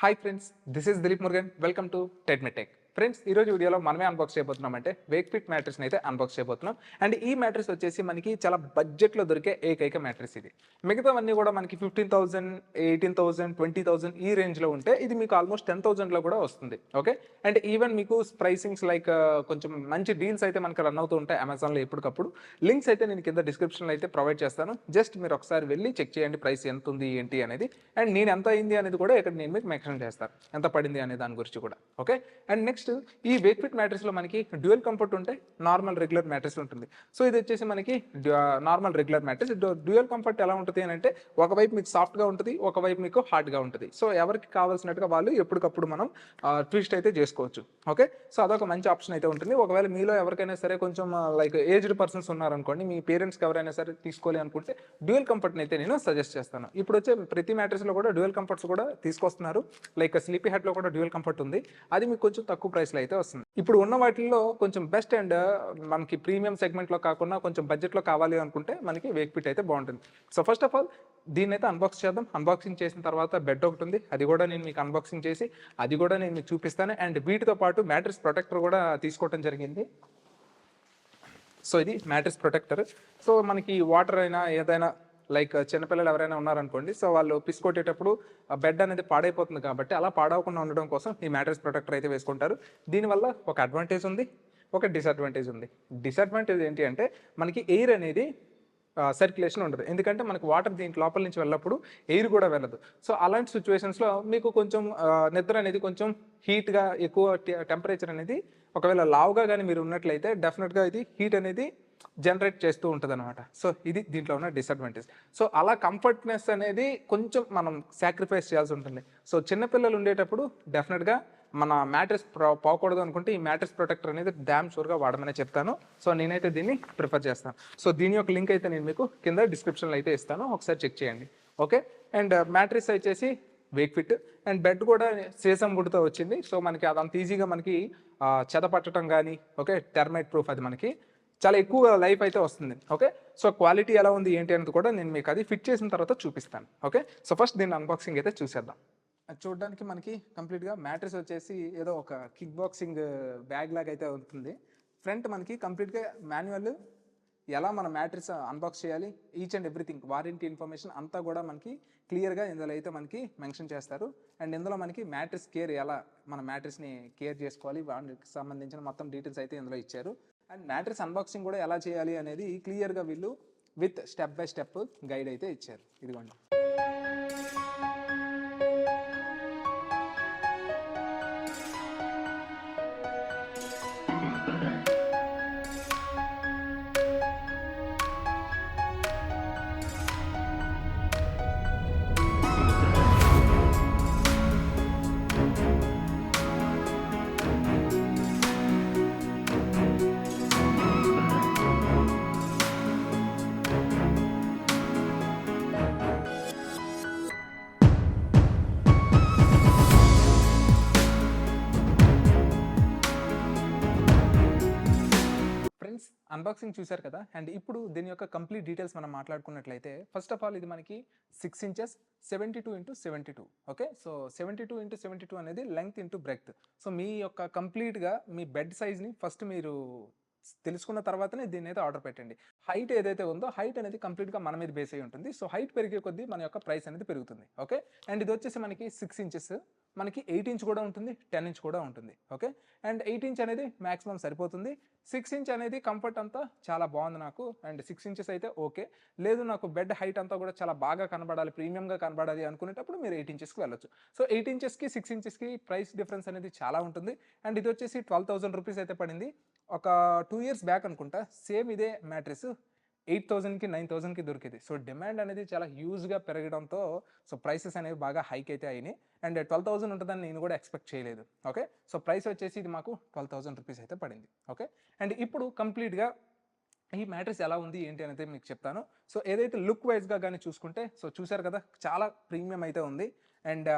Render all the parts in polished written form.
Hi friends, this is Dileep Murugan. Welcome to TedMed tech. Friends, ఈరోజు వీడియోలో మనమే అన్బాక్స్ చేయబోతున్నాం అంటే వేక్ఫిట్ మ్యాట్రెస్ని అయితే అన్బాక్స్ చేయబోతున్నాం. అండ్ ఈ మ్యాట్రెస్ వచ్చేసి మనకి చాలా బడ్జెట్లో దొరికే ఏకైక మ్యాట్రెస్ ఇది. మిగతావన్నీ కూడా మనకి 15,000, 18,000, 20,000 ఈ రేంజ్లో ఉంటే ఇది మీకు ఆల్మోస్ట్ 10,000లో కూడా వస్తుంది. ఓకే, అండ్ ఈవెన్ మీకు ప్రైసింగ్స్ లైక్ కొంచెం మంచి డీల్స్ అయితే మనకి రన్ అవుతూ ఉంటాయి అమెజాన్లో ఎప్పటికప్పుడు. లింక్స్ అయితే నేను కింద డిస్క్రిప్షన్లో అయితే ప్రొవైడ్ చేస్తాను. జస్ట్ మీరు ఒకసారి వెళ్ళి చెక్ చేయండి ప్రైస్ ఎంత ఉంది ఏంటి అనేది. అండ్ నేను ఎంత అయింది అనేది కూడా ఇక్కడ నేను మీకు మెన్షన్ చేస్తాను, ఎంత పడింది అనే దాని గురించి కూడా. ఓకే, అండ్ నెక్స్ట్ ఈ వేక్ఫిట్ మ్యాట్రెస్లో మనకి డ్యూయల్ కంఫర్ట్ ఉంటాయి, నార్మల్ రెగ్యులర్ మ్యాట్రెస్ ఉంటుంది. సో ఇది వచ్చేసి మనకి normal regular mattress. Dual comfort ఎలా ఉంటుంది అని అంటే ఒకవైపు మీకు సాఫ్ట్గా ఉంటుంది, ఒకవైపు మీకు హార్డ్గా ఉంటుంది. సో ఎవరికి కావాల్సినట్టుగా వాళ్ళు ఎప్పటికప్పుడు మనం ట్విస్ట్ అయితే చేసుకోవచ్చు. ఓకే, సో అదొక మంచి ఆప్షన్ అయితే ఉంటుంది. ఒకవేళ మీలో ఎవరికైనా సరే కొంచెం లైక్ ఏజ్డ్ పర్సన్స్ ఉన్నారనుకోండి, మీ పేరెంట్స్కి ఎవరైనా సరే తీసుకోవాలి అనుకుంటే డ్యూయల్ కంఫర్ట్ని అయితే నేను సజెస్ట్ చేస్తాను. ఇప్పుడు వచ్చే ప్రతి మ్యాట్రెస్లో కూడా డ్యూయల్ కంఫర్ట్స్ కూడా తీసుకొస్తున్నారు. లైక్ స్లీపీ హెడ్లో కూడా డ్యూయల్ కంఫర్ట్ ఉంది, అది మీకు కొంచెం తక్కువ ప్రైస్లో అయితే వస్తుంది. ఇప్పుడు ఉన్న వాటిల్లో కొంచెం బెస్ట్ అండ్ మనకి ప్రీమియం సెగ్మెంట్లో కాకుండా కొంచెం బడ్జెట్లో కావాలి అనుకుంటే మనకి వేక్ఫిట్ అయితే బాగుంటుంది. సో ఫస్ట్ ఆఫ్ ఆల్ దీన్ని అయితే అన్బాక్స్ చేద్దాం. అన్బాక్సింగ్ చేసిన తర్వాత బెడ్ ఒకటి ఉంది, అది కూడా నేను మీకు అన్బాక్సింగ్ చేసి అది కూడా నేను మీకు చూపిస్తాను. అండ్ వీటితో పాటు మ్యాట్రెస్ ప్రొటెక్టర్ కూడా తీసుకోవడం జరిగింది. సో ఇది మ్యాట్రెస్ ప్రొటెక్టర్. సో మనకి వాటర్ అయినా ఏదైనా లైక్ చిన్నపిల్లలు ఎవరైనా ఉన్నారనుకోండి, సో వాళ్ళు పిసుకొట్టేటప్పుడు బెడ్ అనేది పాడైపోతుంది కాబట్టి అలా పాడవకుండా ఉండడం కోసం ఈ మ్యాట్రెస్ ప్రొటెక్టర్ అయితే వేసుకుంటారు. దీనివల్ల ఒక అడ్వాంటేజ్ ఉంది, ఒక డిసడ్వాంటేజ్ ఉంది. డిసడ్వాంటేజ్ ఏంటి అంటే మనకి ఎయిర్ అనేది సర్క్యులేషన్ ఉండదు, ఎందుకంటే మనకు వాటర్ దీంట్ లోపల నుంచి వెళ్ళినప్పుడు ఎయిర్ కూడా వెళ్ళదు. సో అలాంటి సిచ్యువేషన్స్లో మీకు కొంచెం నిద్ర అనేది కొంచెం హీట్గా, ఎక్కువ టెంపరేచర్ అనేది ఒకవేళ లావుగా కానీ మీరు ఉన్నట్లయితే డెఫినెట్గా ఇది హీట్ అనేది జనరేట్ చేస్తూ ఉంటుంది అనమాట. సో ఇది దీంట్లో ఉన్న డిసడ్వాంటేజ్. సో అలా కంఫర్ట్నెస్ అనేది కొంచెం మనం సాక్రిఫైస్ చేయాల్సి ఉంటుంది. సో చిన్నపిల్లలు ఉండేటప్పుడు డెఫినెట్గా మన మ్యాట్రెస్ పోకూడదు అనుకుంటే ఈ మ్యాట్రెస్ ప్రొటెక్టర్ అనేది డ్యామ్ షూర్గా వాడమని చెప్తాను. సో నేనైతే దీన్ని ప్రిఫర్ చేస్తాను. సో దీని యొక్క లింక్ అయితే నేను మీకు కింద డిస్క్రిప్షన్లో అయితే ఇస్తాను, ఒకసారి చెక్ చేయండి. ఓకే, అండ్ మ్యాట్రెస్ వచ్చేసి వేక్ఫిట్ అండ్ బెడ్ కూడా సీసం వుడ్తో వచ్చింది. సో మనకి అదంత ఈజీగా మనకి చెద పట్టడం కానీ, ఓకే, టెర్మైట్ ప్రూఫ్, అది మనకి చాలా ఎక్కువ లైఫ్ అయితే వస్తుంది. ఓకే, సో క్వాలిటీ ఎలా ఉంది ఏంటి అనేది కూడా నేను మీకు అది ఫిట్ చేసిన తర్వాత చూపిస్తాను. ఓకే, సో ఫస్ట్ దీన్ని అన్బాక్సింగ్ అయితే చూసేద్దాం. చూడడానికి మనకి కంప్లీట్గా మ్యాట్రెస్ వచ్చేసి ఏదో ఒక కిక్ బాక్సింగ్ బ్యాగ్ లాగా అయితే ఉంటుంది. ఫ్రంట్ మనకి కంప్లీట్గా మాన్యువల్, ఎలా మన మ్యాట్రెస్ అన్బాక్స్ చేయాలి, each and everything, warranty information అంతా కూడా మనకి క్లియర్గా ఇందులో అయితే మనకి మెన్షన్ చేస్తారు. అండ్ ఇందులో మనకి మ్యాట్రెస్ కేర్, ఎలా మన మ్యాట్రెస్ని కేర్ చేసుకోవాలి, వాటికి సంబంధించిన మొత్తం డీటెయిల్స్ అయితే ఇందులో ఇచ్చారు. అండ్ మ్యాట్రెస్ అన్బాక్సింగ్ కూడా ఎలా చేయాలి అనేది క్లియర్గా వీళ్ళు with step by step guide అయితే ఇచ్చారు. ఇదిగోండి. అన్బాక్సింగ్ చూశారు కదా, అండ్ ఇప్పుడు దీని యొక్క కంప్లీట్ డీటెయిల్స్ మనం మాట్లాడుకున్నట్లయితే ఫస్ట్ ఆఫ్ ఆల్ ఇది మనకి 6 inches 72x72. Okay, so 72x72 అనేది లెంగ్త్ ఇంటూ బ్రెడ్త్. సో మీ యొక్క కంప్లీట్గా మీ బెడ్ సైజ్ని ఫస్ట్ మీరు తెలుసుకున్న తర్వాతనే దీన్ని అయితే ఆర్డర్ పెట్టండి. హైట్ ఏదైతే ఉందో హైట్ అనేది కంప్లీట్గా మన మీద బేస్ అయి ఉంటుంది. సో హైట్ పెరిగే కొద్దీ మన యొక్క ప్రైస్ అనేది పెరుగుతుంది. ఓకే, అండ్ ఇది వచ్చేసి మనకి 6 inches, మనకి 8 inch కూడా ఉంటుంది, 10 inch కూడా ఉంటుంది. ఓకే, అండ్ 8 inch అనేది మ్యాక్సిమం సరిపోతుంది. 6 inch అనేది కంఫర్ట్ అంతా చాలా బాగుంది నాకు. అండ్ 6 inches అయితే ఓకే, లేదు నాకు బెడ్ హైట్ అంతా కూడా చాలా బాగా కనబడాలి, ప్రీమియంగా కనబడాలి అనుకునేటప్పుడు మీరు 8 inchesకి వెళ్ళొచ్చు. సో 8 inchesకి 6 inchesకి ప్రైస్ డిఫరెన్స్ అనేది చాలా ఉంటుంది. అండ్ ఇది వచ్చేసి 12,000 రూపీస్ అయితే పడింది. ఒక 2 years బ్యాక్ అనుకుంటా సేమ్ ఇదే మ్యాట్రెస్ 8,000కి 9,000కి దొరికేది. సో డిమాండ్ అనేది చాలా హ్యూజ్గా పెరగడంతో సో ప్రైసెస్ అనేవి బాగా హైక్ అయితే అయినాయి. అండ్ 12,000 ఉంటుందని నేను కూడా ఎక్స్పెక్ట్ చేయలేదు. ఓకే, సో ప్రైస్ వచ్చేసి ఇది మాకు 12,000 రూపీస్ అయితే పడింది. ఓకే, అండ్ ఇప్పుడు కంప్లీట్గా ఈ మ్యాట్రెస్ ఎలా ఉంది ఏంటి అనేది మీకు చెప్తాను. సో ఏదైతే లుక్ వైజ్గా కానీ చూసుకుంటే, సో చూసారు కదా, చాలా ప్రీమియం అయితే ఉంది. అండ్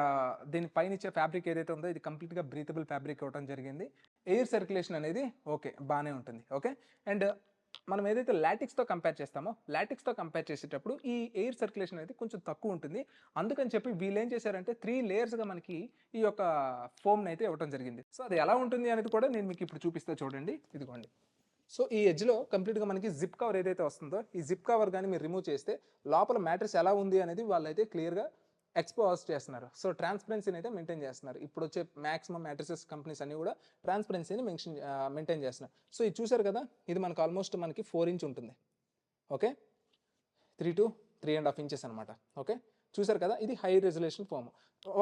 దీని పైన ఇచ్చే ఫ్యాబ్రిక్ ఏదైతే ఉందో ఇది కంప్లీట్గా బ్రీతబుల్ ఫ్యాబ్రిక్ ఇవ్వడం జరిగింది. ఎయిర్ సర్క్యులేషన్ అనేది ఓకే బాగానే ఉంటుంది. ఓకే, అండ్ మనం ఏదైతే లాటిక్స్తో కంపేర్ చేస్తామో లాటిక్స్తో కంపేర్ చేసేటప్పుడు ఈ ఎయిర్ సర్క్యులేషన్ అనేది కొంచెం తక్కువ ఉంటుంది. అందుకని చెప్పి వీళ్ళు ఏం చేశారంటే 3 లేయర్స్గా మనకి ఈ యొక్క ఫోమ్ని అయితే ఇవ్వడం జరిగింది. సో అది ఎలా ఉంటుంది అనేది కూడా నేను మీకు ఇప్పుడు చూపిస్తా చూడండి. ఇదిగోండి. సో ఈ ఎడ్జ్లో కంప్లీట్గా మనకి జిప్ కవర్ ఏదైతే వస్తుందో ఈ జిప్ కవర్ కానీ మీరు రిమూవ్ చేస్తే లోపల మ్యాట్రెస్ ఎలా ఉంది అనేది వాళ్ళైతే క్లియర్గా ఎక్స్పోజ్ చేస్తున్నారు. సో ట్రాన్స్పరెన్సీని అయితే మెయింటైన్ చేస్తున్నారు. ఇప్పుడు వచ్చే మ్యాక్సిమం మ్యాట్రెసెస్ కంపెనీస్ అన్ని కూడా ట్రాన్స్పరెన్సీని మెయింటైన్ చేస్తున్నారు. సో ఇది చూసారు కదా, ఇది మనకు ఆల్మోస్ట్ మనకి 4 ఇంచ్ ఉంటుంది. ఓకే, 3 to 3.5 ఇంచెస్ అనమాట. ఓకే, చూసారు కదా, ఇది హై రెజల్యూషన్ ఫోమ్.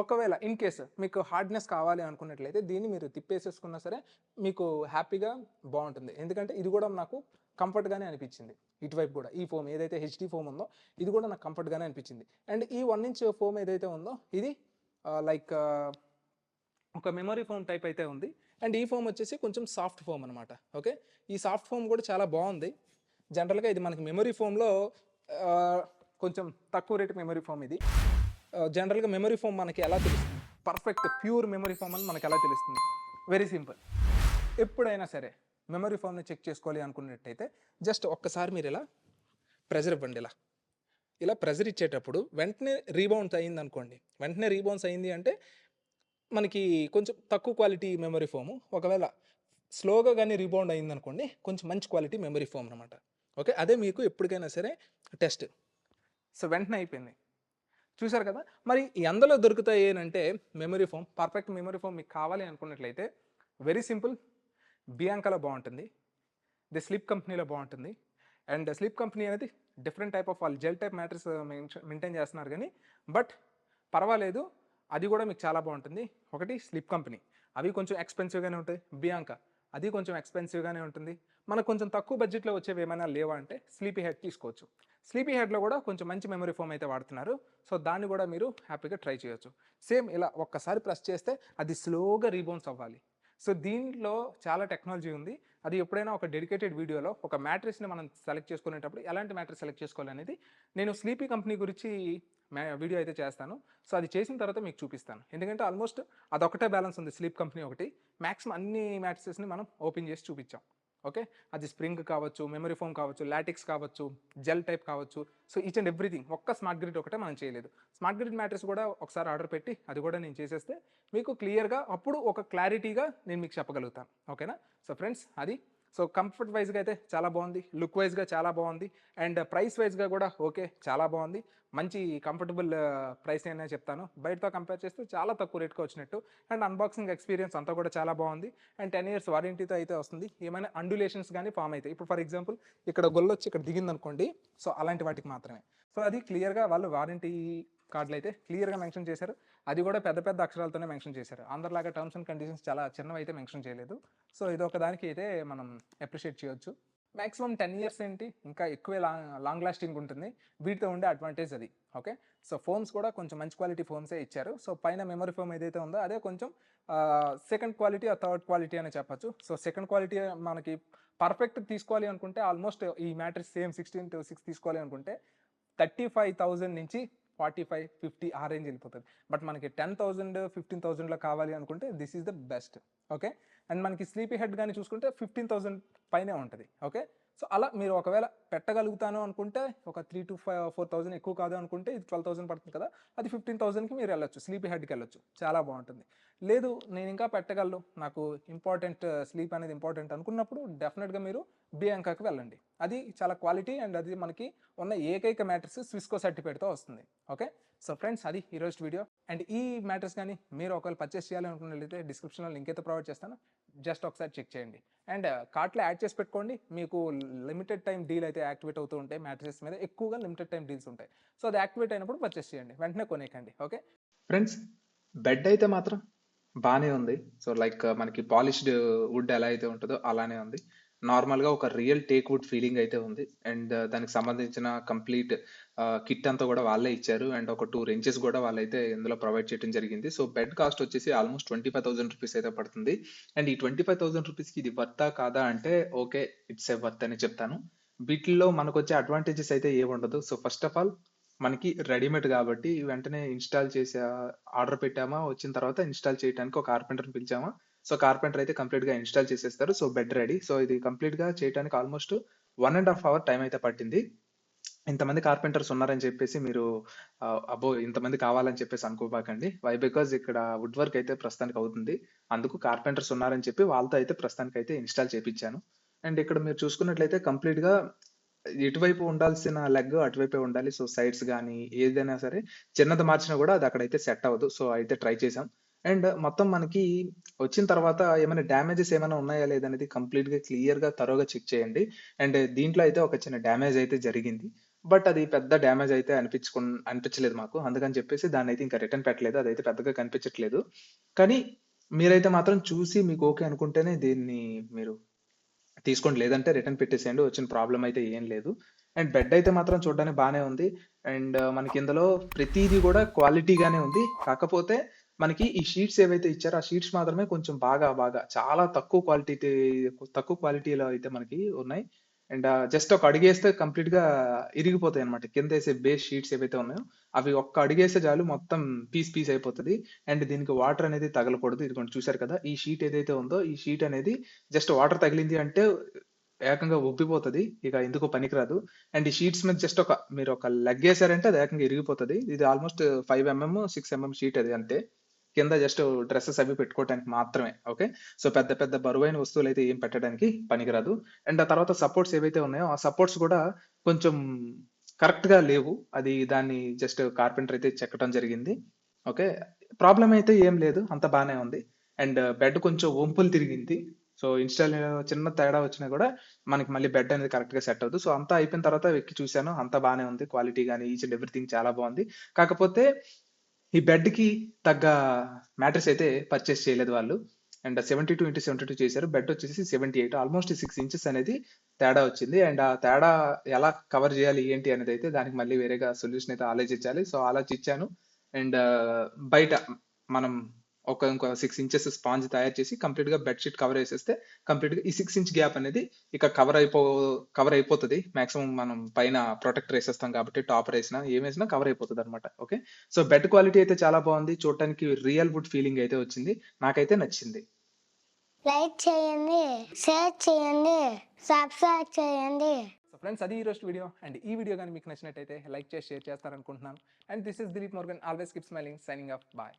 ఒకవేళ ఇన్ కేసు మీకు హార్డ్నెస్ కావాలి అనుకున్నట్లయితే దీన్ని మీరు తిప్పేసేసుకున్నా సరే మీకు హ్యాపీగా బాగుంటుంది. ఎందుకంటే ఇది కూడా నాకు కంఫర్ట్గానే అనిపించింది. ఇటువైపు కూడా ఈ ఫోమ్ ఏదైతే హెచ్డి ఫోమ్ ఉందో ఇది కూడా నాకు కంఫర్ట్గానే అనిపించింది. అండ్ ఈ 1 ఇంచ్ ఫోమ్ ఏదైతే ఉందో ఇది లైక్ ఒక మెమరీ ఫోమ్ టైప్ అయితే ఉంది. అండ్ ఈ ఫోమ్ వచ్చేసి కొంచెం సాఫ్ట్ ఫోమ్ అనమాట. ఓకే, ఈ సాఫ్ట్ ఫోమ్ కూడా చాలా బాగుంది. జనరల్గా ఇది మనకి మెమరీ ఫోమ్లో కొంచెం తక్కువ రేటు మెమరీ ఫోమ్ ఇది. జనరల్గా మెమరీ ఫోమ్ మనకి ఎలా తెలుస్తుంది, పర్ఫెక్ట్ ప్యూర్ మెమరీ ఫోమ్ అని మనకి ఎలా తెలుస్తుంది? Very simple. ఎప్పుడైనా సరే మెమరీ ఫోమ్ని చెక్ చేసుకోవాలి అనుకున్నట్టయితే జస్ట్ ఒక్కసారి మీరు ఇలా ప్రెజర్ ఇవ్వండి. ఇలా ప్రెజర్ ఇచ్చేటప్పుడు వెంటనే రీబౌన్స్ అయింది అనుకోండి. వెంటనే రీబౌన్స్ అయింది అంటే మనకి కొంచెం తక్కువ క్వాలిటీ మెమరీ ఫోము. ఒకవేళ స్లోగా కానీ రీబౌండ్ అయింది అనుకోండి కొంచెం మంచి క్వాలిటీ మెమరీ ఫోమ్ అనమాట. ఓకే, అదే మీకు ఎప్పటికైనా సరే టెస్ట్. సో వెంటనే అయిపోయింది. చూసారు కదా, మరి ఎందులో దొరుకుతాయి అంటే memory foam, perfect memory foam మీకు కావాలి అనుకున్నట్లయితే వెరీ సింపుల్, బియాంకాలో బాగుంటుంది, ది స్లీప్ కంపెనీలో బాగుంటుంది. అండ్ స్లీప్ కంపెనీ అనేది డిఫరెంట్ టైప్ ఆఫ్ వాళ్ళు జెల్ టైప్ మ్యాట్రెస్ మెయింటైన్ చేస్తున్నారు కానీ బట్ పర్వాలేదు, అది కూడా మీకు చాలా బాగుంటుంది. ఒకటి స్లీప్ కంపెనీ, అవి కొంచెం ఎక్స్పెన్సివ్గానే ఉంటాయి. బియాంకా అది కొంచెం ఎక్స్పెన్సివ్గానే ఉంటుంది. మనకు కొంచెం తక్కువ బడ్జెట్లో వచ్చేవి ఏమైనా లేవా అంటే స్లీపీ హెడ్ తీసుకోవచ్చు. స్లీపీ హెడ్లో కూడా కొంచెం మంచి మెమరీ ఫోమ్ అయితే వాడుతున్నారు. సో దాన్ని కూడా మీరు హ్యాపీగా ట్రై చేయొచ్చు. సేమ్ ఇలా ఒక్కసారి ప్రెస్ చేస్తే అది స్లోగా రీబౌన్స్ అవ్వాలి. సో దీంట్లో చాలా టెక్నాలజీ ఉంది. అది ఎప్పుడైనా ఒక డెడికేటెడ్ వీడియోలో ఒక మ్యాట్రెస్ని మనం సెలెక్ట్ చేసుకునేటప్పుడు ఎలాంటి మ్యాట్రెస్ సెలెక్ట్ చేసుకోవాలనేది నేను స్లీపీ కంపెనీ గురించి వీడియో అయితే చేస్తాను. సో అది చేసిన తర్వాత మీకు చూపిస్తాను. ఎందుకంటే ఆల్మోస్ట్ అదొకటే బ్యాలెన్స్ ఉంది, స్లీప్ కంపెనీ ఒకటి. మ్యాక్సిమం అన్ని మ్యాట్రెసెస్ని మనం ఓపెన్ చేసి చూపించాం. ఓకే, అది స్ప్రింగ్ కావచ్చు, మెమరీ ఫోమ్ కావచ్చు, లాటిక్స్ కావచ్చు, జెల్ టైప్ కావచ్చు. So each and everything. ఒక్క స్మార్ట్ గ్రిడ్ ఒకటే మనం చేయలేదు. స్మార్ట్ గ్రిడ్ మ్యాట్రెస్ కూడా ఒకసారి ఆర్డర్ పెట్టి అది కూడా నేను చేసేస్తే మీకు క్లియర్గా అప్పుడు ఒక క్లారిటీగా నేను మీకు చెప్పగలుగుతాను. ఓకేనా? సో ఫ్రెండ్స్ అది. సో కంఫర్ట్ వైజ్గా అయితే చాలా బాగుంది, లుక్ వైజ్గా చాలా బాగుంది, అండ్ ప్రైస్ వైజ్గా కూడా ఓకే చాలా బాగుంది. మంచి కంఫర్టబుల్ ప్రైస్ అనే చెప్తాను. బయటతో కంపేర్ చేస్తే చాలా తక్కువ రేట్గా వచ్చినట్టు. అండ్ అన్బాక్సింగ్ ఎక్స్పీరియన్స్ అంతా కూడా చాలా బాగుంది. అండ్ 10 years వారంటీతో అయితే వస్తుంది. ఏమైనా అండులేషన్స్ కానీ ఫామ్ అవుతాయి. ఇప్పుడు ఫర్ ఎగ్జాంపుల్ ఇక్కడ గొల్లొచ్చి ఇక్కడ దిగింది అనుకోండి, సో అలాంటి వాటికి మాత్రమే. సో అది క్లియర్గా వాళ్ళు వారంటీ కార్డులు అయితే క్లియర్గా మెన్షన్ చేశారు. అది కూడా పెద్ద పెద్ద అక్షరాలతోనే మెన్షన్ చేశారు. అందరిలాగా టర్మ్స్ అండ్ కండిషన్స్ చాలా చిన్నవి అయితే మెన్షన్ చేయలేదు. సో ఇది ఒక దానికి అయితే మనం అప్రిషియేట్ చేయొచ్చు. మ్యాక్సిమం 10 years ఏంటి, ఇంకా ఎక్కువే లాంగ్ లాస్టింగ్ ఉంటుంది. వీటితో ఉండే అడ్వాంటేజ్ అది. ఓకే, సో ఫోన్స్ కూడా కొంచెం మంచి క్వాలిటీ ఫోన్సే ఇచ్చారు. సో పైన మెమరీ ఫోమ్ ఏదైతే ఉందో అదే కొంచెం సెకండ్ క్వాలిటీ ఆ థర్డ్ క్వాలిటీ అని చెప్పచ్చు. సో సెకండ్ క్వాలిటీ మనకి పర్ఫెక్ట్ తీసుకోవాలి అనుకుంటే ఆల్మోస్ట్ ఈ మ్యాట్రెస్ సేమ్ 16:6 తీసుకోవాలి అనుకుంటే 35,000 నుంచి 45, 50 ఆ రేంజ్ వెళ్ళిపోతుంది. బట్ మనకి 10,000, 15,000లో కావాలి అనుకుంటే this is the best. Okay, and మనకి స్లీపీ హెడ్ కానీ చూసుకుంటే 15,000 పైనే ఉంటుంది. ఓకే, సో అలా మీరు ఒకవేళ పెట్టగలుగుతాను అనుకుంటే ఒక 3 to 4,000 ఎక్కువ కాదు అనుకుంటే ఇది 12,000 పడుతుంది కదా, అది 15,000కి మీరు వెళ్ళొచ్చు, స్లీపీ హెడ్కి వెళ్ళొచ్చు, చాలా బాగుంటుంది. లేదు నేను ఇంకా పెట్టగలను, నాకు ఇంపార్టెంట్ స్లీప్ అనేది ఇంపార్టెంట్ అనుకున్నప్పుడు డెఫినెట్గా మీరు బియాంకాకి వెళ్ళండి. అది చాలా క్వాలిటీ అండ్ అది మనకి ఉన్న ఏకైక మ్యాట్రెస్ స్విస్కో సర్టిఫికేట్తో వస్తుంది. ఓకే, సో ఫ్రెండ్స్ అది ఈరోజు వీడియో. అండ్ ఈ మ్యాట్రెస్ కానీ మీరు ఒకవేళ పర్చేస్ చేయాలనుకున్నట్లయితే డిస్క్రిప్షన్లో లింక్ అయితే ప్రొవైడ్ చేస్తాను, జస్ట్ ఒకసారి చెక్ చేయండి. అండ్ కార్ట్లో యాడ్ చేసి పెట్టుకోండి. మీకు లిమిటెడ్ టైం డీల్ అయితే యాక్టివేట్ అవుతూ ఉంటాయి. మ్యాట్రెస్ మీద ఎక్కువగా లిమిటెడ్ టైం డీల్స్ ఉంటాయి. సో అది యాక్టివేట్ అయినప్పుడు పర్చేస్ చేయండి, వెంటనే కొనేకండి. ఓకే ఫ్రెండ్స్, బెడ్ అయితే మాత్రం బాగానే ఉంది. సో లైక్ మనకి పాలిష్డ్ వుడ్ ఎలా అయితే ఉంటుందో అలానే ఉంది. నార్మల్గా ఒక రియల్ టేక్ వుడ్ ఫీలింగ్ అయితే ఉంది. అండ్ దానికి సంబంధించిన కంప్లీట్ కిట్ అంతా కూడా వాళ్ళే ఇచ్చారు. అండ్ ఒక 2 wrenches కూడా వాళ్ళైతే ఇందులో ప్రొవైడ్ చేయడం జరిగింది. సో బెడ్ కాస్ట్ వచ్చేసి ఆల్మోస్ట్ 25,000 రూపీస్ అయితే పడుతుంది. అండ్ ఈ 25,000 రూపీస్కి ఇది వర్తా కాదా అంటే ఓకే, ఇట్స్ ఏ వర్త్ అని చెప్తాను. వీటిల్లో మనకు వచ్చే అడ్వాంటేజెస్ అయితే ఏముండదు. సో ఫస్ట్ ఆఫ్ ఆల్ మనకి రెడీమేడ్ కాబట్టి వెంటనే ఇన్స్టాల్ చేసే ఆర్డర్ పెట్టామా, వచ్చిన తర్వాత ఇన్స్టాల్ చేయడానికి ఒక కార్పెంటర్ని పిలిచామా, సో కార్పెంటర్ అయితే కంప్లీట్ గా ఇన్స్టాల్ చేసేస్తారు. So bed ready. సో ఇది కంప్లీట్ గా చేయడానికి ఆల్మోస్ట్ 1.5 అవర్ టైం అయితే పట్టింది. ఇంతమంది కార్పెంటర్స్ ఉన్నారని చెప్పేసి మీరు అబ్బో! ఇంతమంది కావాలని చెప్పేసి అనుకోబాకండి. వై? బికాజ్ ఇక్కడ వుడ్ వర్క్ అయితే ప్రస్తుతానికి అవుతుంది. అందుకు కార్పెంటర్స్ ఉన్నారని చెప్పి వాళ్ళతో అయితే ప్రస్తుతానికైతే ఇన్‌స్టాల్ చేపిచ్చాను. అండ్ ఇక్కడ మీరు చూసుకున్నట్లయితే కంప్లీట్‌గా ఇటువైపు ఉండాల్సిన లెగ్ అటువైపే ఉండాలి. సో, సైడ్స్ గానీ ఏదైనా సరే చిన్నది మార్చినా గూడా అది అక్కడైతే సెట్ అవ్వదు. సో, అయితే ట్రై చేసాం. అండ్ మొత్తం మనకి వచ్చిన తర్వాత ఏమైనా డ్యామేజెస్ ఏమైనా ఉన్నాయా లేదనేది కంప్లీట్‌గా క్లియర్‌గా థరోగా చెక్ చేయండి. అండ్ దీంట్లో అయితే ఒక చిన్న డ్యామేజ్ అయితే జరిగింది. బట్ అది పెద్ద డ్యామేజ్ అయితే అనిపించలేదు మాకు. అందుకని చెప్పేసి దాన్నయితే ఇంకా రిటర్న్ పెట్టలేదు. అదైతే పెద్దగా కనిపించట్లేదు. కానీ మీరైతే మాత్రం చూసి మీకు ఓకే అనుకుంటేనే దీన్ని మీరు తీసుకోండి. లేదంటే రిటర్న్ పెట్టేసేయండి. వచ్చిన ప్రాబ్లమ్ అయితే ఏం లేదు. అండ్ బెడ్ అయితే మాత్రం చూడడానికి బానే ఉంది. అండ్ మనకి ఇందులో ప్రతీది గూడా క్వాలిటీగానే ఉంది. కాకపోతే మనకి ఈ షీట్స్ ఏవైతే ఇచ్చారో, ఆ షీట్స్ మాత్రమే కొంచెం బాగా చాలా తక్కువ క్వాలిటీలో అయితే మనకి ఉన్నాయి. అండ్ జస్ట్ ఒక అడుగేస్తే కంప్లీట్‌గా ఇరిగిపోతాయన్నమాట. కిందేసే బేస్ షీట్స్ ఏవైతే ఉన్నాయో, అవి ఒక్క అడుగేస్తే చాలు మొత్తం పీస్ అయిపోతది. అండ్ దీనికి వాటర్ అనేది తగలకూడదు. ఇదిగోండి చూసారు కదా! ఈ షీట్ ఏదైతే ఉందో, ఈ షీట్ అనేది జస్ట్ వాటర్ తగిలింది అంటే ఏకంగా ఉబ్బిపోతది. ఇక ఎందుకు పనికిరాదు. అండ్ ఈ షీట్స్ మీద జస్ట్ మీరు ఒక లెగ్గేసారంటే అది ఏకంగా ఇరిగిపోతది. ఇది ఆల్‌మోస్ట్ 5 6 షీట్ అది అంతే. కింద జస్ట్ డ్రెసెస్ అవి పెట్టుకోవటానికి మాత్రమే. ఓకే. సో, పెద్ద బరువైన వస్తువులైతే ఏం పెట్టడానికి పనికిరాదు. అండ్ ఆ తర్వాత సపోర్ట్స్ ఏవైతే ఉన్నాయో, ఆ సపోర్ట్స్ కూడా కొంచెం కరెక్ట్‌గా లేవు. దాన్ని జస్ట్ కార్పెంటర్ అయితే చెక్కటం జరిగింది. ఓకే. ప్రాబ్లమ్ అయితే ఏం లేదు. అంతా బానే ఉంది. అండ్ బెడ్ కొంచెం వంపులు తిరిగింది. సో, చిన్న తేడా వచ్చినా కూడా మనకి మళ్ళీ బెడ్ అనేది కరెక్ట్‌గా సెట్ అవ్వదు. సో, అంతా అయిపోయిన తర్వాత ఎక్కి చూసాను. అంతా బానే ఉంది. క్వాలిటీ గాని ఈచ్ అండ్ ఎవ్రీథింగ్ చాలా బాగుంది. కాకపోతే ఈ బెడ్‌కి తగ్గ మ్యాట్రెస్ అయితే పర్చేస్ చేయలేదు వాళ్ళు. అండ్ 72x72 చేశారు. బెడ్ వచ్చేసి 78 ఆల్‌మోస్ట్ 6 ఇంచెస్ అనేది తేడా వచ్చింది. అండ్ ఆ తేడా ఎలా కవర్ చేయాలి ఏంటి అనేది అయితే దానికి మళ్ళీ వేరేగా సొల్యూషన్ అయితే ఆలోచించాలి. సో, ఆలోచించాను. అండ్ బయట మనం ఇంకో 6 ఇంచెస్ స్పాంజ్ తయారు చేసి కంప్లీట్‌గా బెడ్ షీట్ కవర్ చేసేస్తే కంప్లీట్‌గా ఈ 6 ఇంచ్ గ్యాప్ అనేది ఇక కవర్ అయిపోతది. మాక్సిమం మనం పైన ప్రొటెక్టర్ ఏసేస్తాం కాబట్టి టాపర్ ఏసినా, ఏమేసినా కవర్ అయిపోతదన్నమాట. ఓకే. సో, బెడ్ క్వాలిటీ అయితే చాలా బాగుంది. చూడటానికి రియల్ వుడ్ ఫీలింగ్ అయితే వచ్చింది. నాకైతే నచ్చింది. లైక్ చేయండి, షేర్ చేయండి, సబ్స్క్రైబ్ చేయండి. సో ఫ్రెండ్స్, అది ఈరోజు వీడియో. అండ్ ఈ వీడియో కానీ మీకు నచ్చినట్టయితే లైక్ చేసి షేర్ చేస్తారనుకుంటున్నాను. And this is Dileep Murugan, always keep smiling, signing off. Bye.